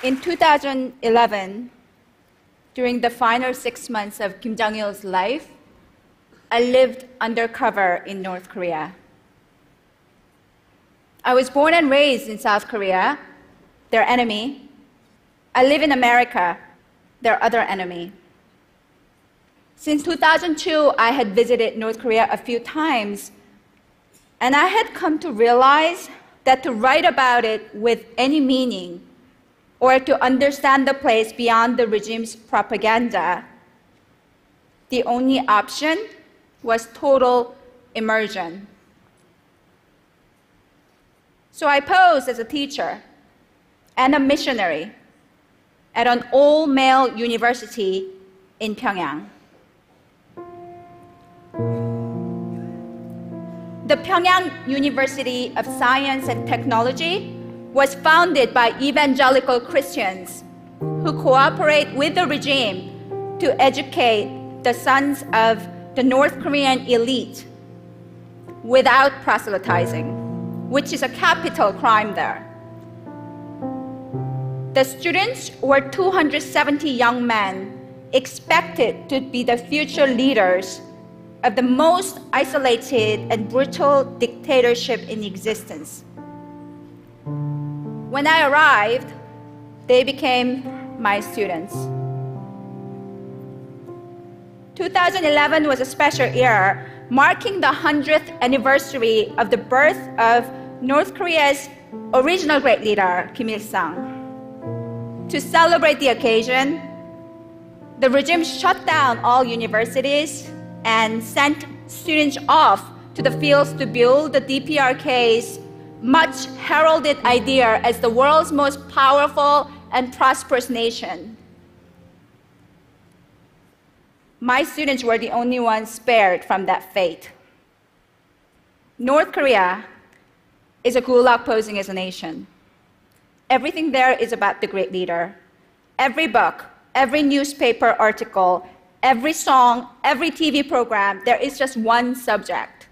In 2011, during the final 6 months of Kim Jong-il's life, I lived undercover in North Korea. I was born and raised in South Korea, their enemy. I live in America, their other enemy. Since 2002, I had visited North Korea a few times, and I had come to realize that to write about it with any meaning, or to understand the place beyond the regime's propaganda, the only option was total immersion. So I posed as a teacher and a missionary at an all-male university in Pyongyang. The Pyongyang University of Science and Technology was founded by evangelical Christians who cooperate with the regime to educate the sons of the North Korean elite without proselytizing, which is a capital crime there. The students were 270 young men expected to be the future leaders of the most isolated and brutal dictatorship in existence. When I arrived, they became my students. 2011 was a special year, marking the 100th anniversary of the birth of North Korea's original great leader, Kim Il-sung. To celebrate the occasion, the regime shut down all universities and sent students off to the fields to build the DPRK's much heralded idea as the world's most powerful and prosperous nation. My students were the only ones spared from that fate. North Korea is a gulag posing as a nation. Everything there is about the great leader. Every book, every newspaper article, every song, every TV program, there is just one subject.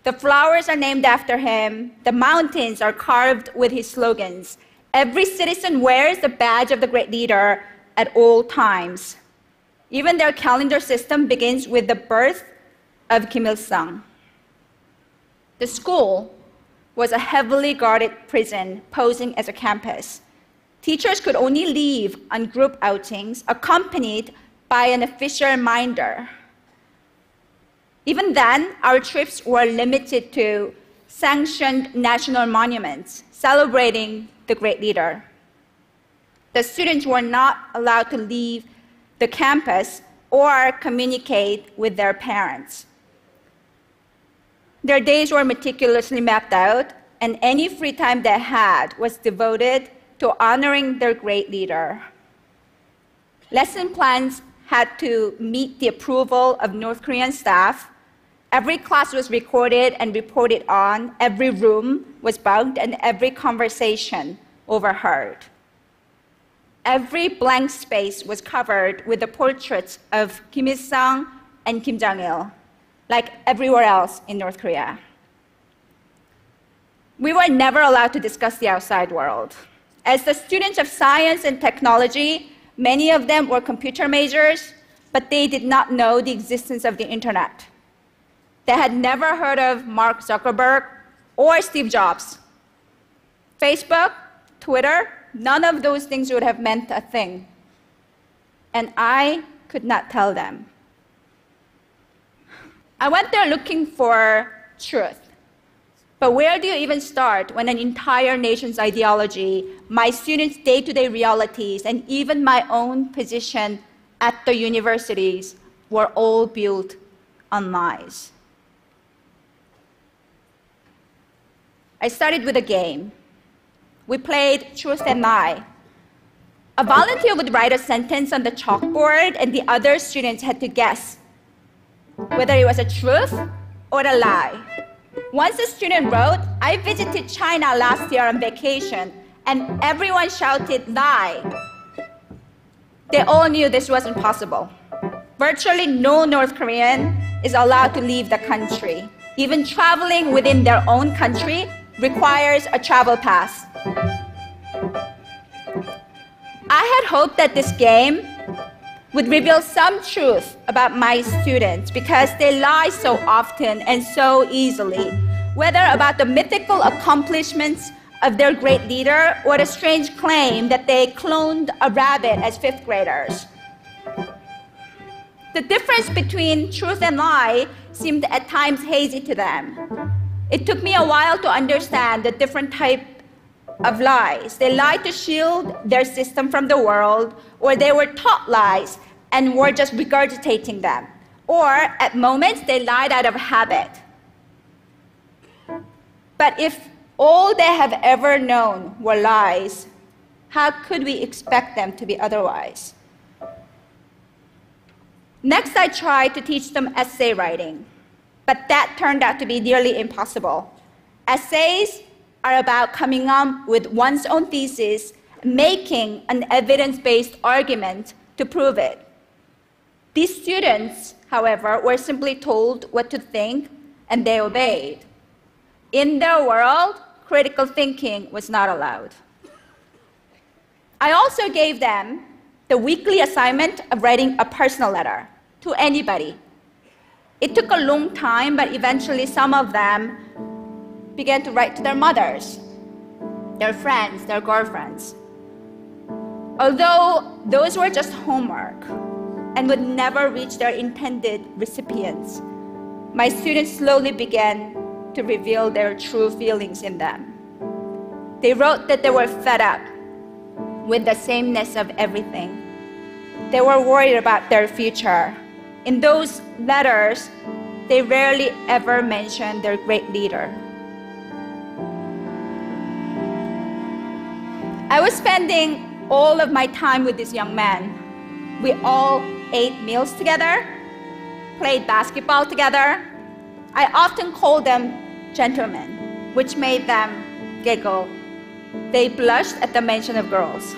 The flowers are named after him. The mountains are carved with his slogans. Every citizen wears the badge of the great leader at all times. Even their calendar system begins with the birth of Kim Il-sung. The school was a heavily guarded prison posing as a campus. Teachers could only leave on group outings accompanied by an official minder. Even then, our trips were limited to sanctioned national monuments celebrating the great leader. The students were not allowed to leave the campus or communicate with their parents. Their days were meticulously mapped out, and any free time they had was devoted to honoring their great leader. Lesson plans had to meet the approval of North Korean staff. Every class was recorded and reported on, every room was bugged, and every conversation overheard. Every blank space was covered with the portraits of Kim Il-sung and Kim Jong-il, like everywhere else in North Korea. We were never allowed to discuss the outside world. As the students of science and technology, many of them were computer majors, but they did not know the existence of the internet. They had never heard of Mark Zuckerberg or Steve Jobs. Facebook, Twitter, none of those things would have meant a thing. And I could not tell them. I went there looking for truth. But where do you even start when an entire nation's ideology, my students' day-to-day realities, and even my own position at the universities were all built on lies? I started with a game. We played Truth and Lie. A volunteer would write a sentence on the chalkboard, and the other students had to guess whether it was a truth or a lie. Once a student wrote, "I visited China last year on vacation," and everyone shouted, "Lie." They all knew this wasn't possible. Virtually no North Korean is allowed to leave the country. Even traveling within their own country requires a travel pass. had hoped that this game would reveal some truth about my students because they lie so often and so easily, whether about the mythical accomplishments of their great leader or the strange claim that they cloned a rabbit as fifth graders. The difference between truth and lie seemed at times hazy to them. It took me a while to understand the different type of lies. They lied to shield their system from the world, or they were taught lies and were just regurgitating them. Or at moments, they lied out of habit. But if all they have ever known were lies, how could we expect them to be otherwise? Next, I tried to teach them essay writing, but that turned out to be nearly impossible. Essays are about coming up with one's own thesis, making an evidence-based argument to prove it. These students, however, were simply told what to think, and they obeyed. In their world, critical thinking was not allowed. I also gave them the weekly assignment of writing a personal letter to anybody. It took a long time, but eventually some of them began to write to their mothers, their friends, their girlfriends. Although those were just homework and would never reach their intended recipients, my students slowly began to reveal their true feelings in them. They wrote that they were fed up with the sameness of everything. They were worried about their future. In those letters, they rarely ever mentioned their great leader. I was spending all of my time with this young man. We all ate meals together, played basketball together. I often called them gentlemen, which made them giggle. They blushed at the mention of girls.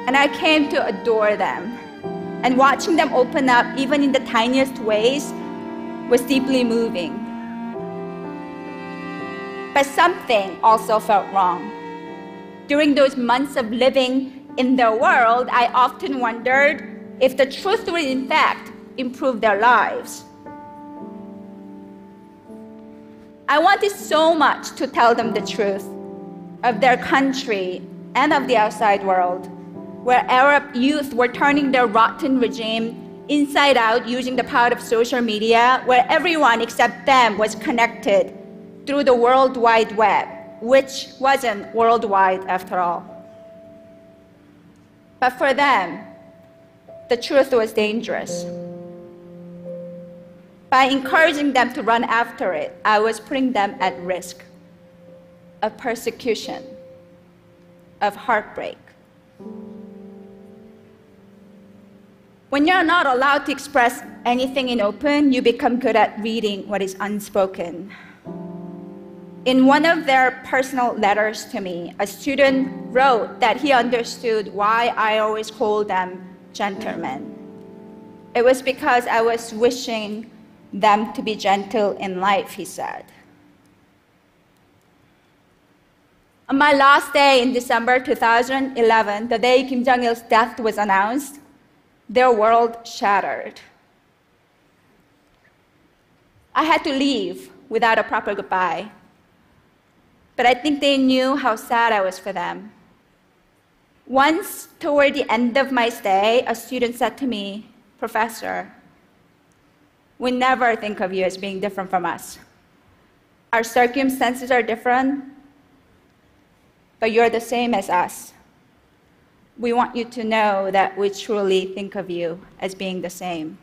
And I came to adore them. And watching them open up, even in the tiniest ways, was deeply moving. But something also felt wrong. During those months of living in their world, I often wondered if the truth would in fact improve their lives. I wanted so much to tell them the truth of their country and of the outside world, where Arab youth were turning their rotten regime inside out using the power of social media, where everyone except them was connected through the World Wide Web, which wasn't worldwide after all. But for them, the truth was dangerous. By encouraging them to run after it, I was putting them at risk of persecution, of heartbreak. When you're not allowed to express anything in open, you become good at reading what is unspoken. In one of their personal letters to me, a student wrote that he understood why I always called them gentlemen. It was because I was wishing them to be gentle in life, he said. On my last day in December 2011, the day Kim Jong-il's death was announced, their world shattered. I had to leave without a proper goodbye. But I think they knew how sad I was for them. Once, toward the end of my stay, a student said to me, "Professor, we never think of you as being different from us. Our circumstances are different, but you're the same as us. We want you to know that we truly think of you as being the same."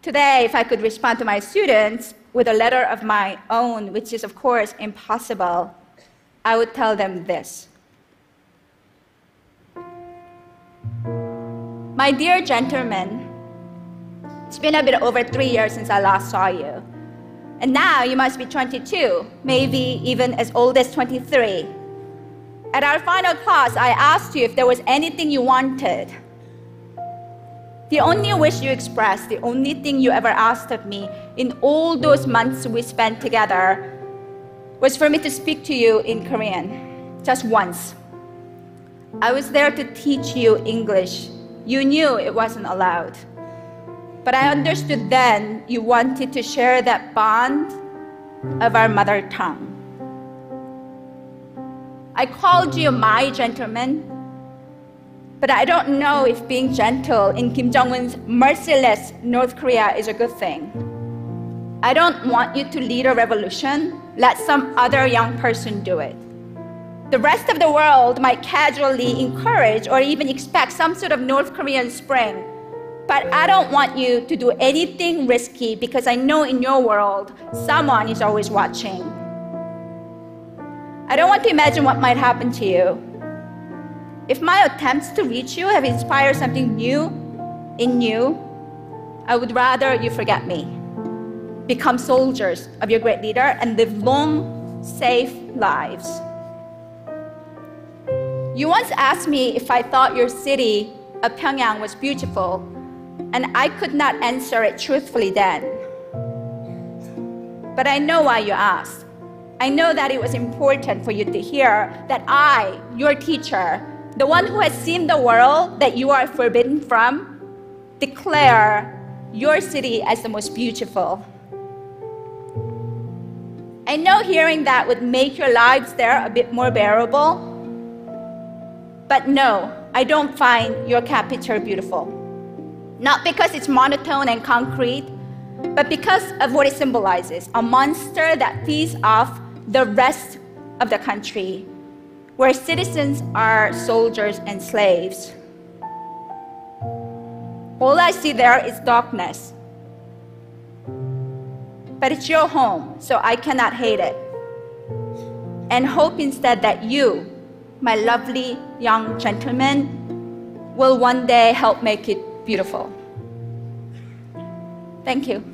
Today, if I could respond to my students with a letter of my own, which is of course impossible, I would tell them this. My dear gentlemen, it's been a bit over 3 years since I last saw you. And now you must be 22, maybe even as old as 23. At our final class, I asked you if there was anything you wanted. The only wish you expressed, the only thing you ever asked of me in all those months we spent together was for me to speak to you in Korean, just once. I was there to teach you English. You knew it wasn't allowed. But I understood then you wanted to share that bond of our mother tongue. I called you my gentleman, but I don't know if being gentle in Kim Jong-un's merciless North Korea is a good thing. I don't want you to lead a revolution. Let some other young person do it. The rest of the world might casually encourage or even expect some sort of North Korean spring. But I don't want you to do anything risky because I know in your world, someone is always watching. I don't want to imagine what might happen to you. If my attempts to reach you have inspired something new in you, I would rather you forget me. Become soldiers of your great leader and live long, safe lives. You once asked me if I thought your city of Pyongyang was beautiful, and I could not answer it truthfully then. But I know why you asked. I know that it was important for you to hear that I, your teacher, the one who has seen the world that you are forbidden from, declare your city as the most beautiful. I know hearing that would make your lives there a bit more bearable, but no, I don't find your capital beautiful. Not because it's monotone and concrete, but because of what it symbolizes, a monster that feeds off the rest of the country, where citizens are soldiers and slaves. All I see there is darkness. But it's your home, so I cannot hate it. And hope instead that you, my lovely young gentleman, will one day help make it beautiful. Thank you.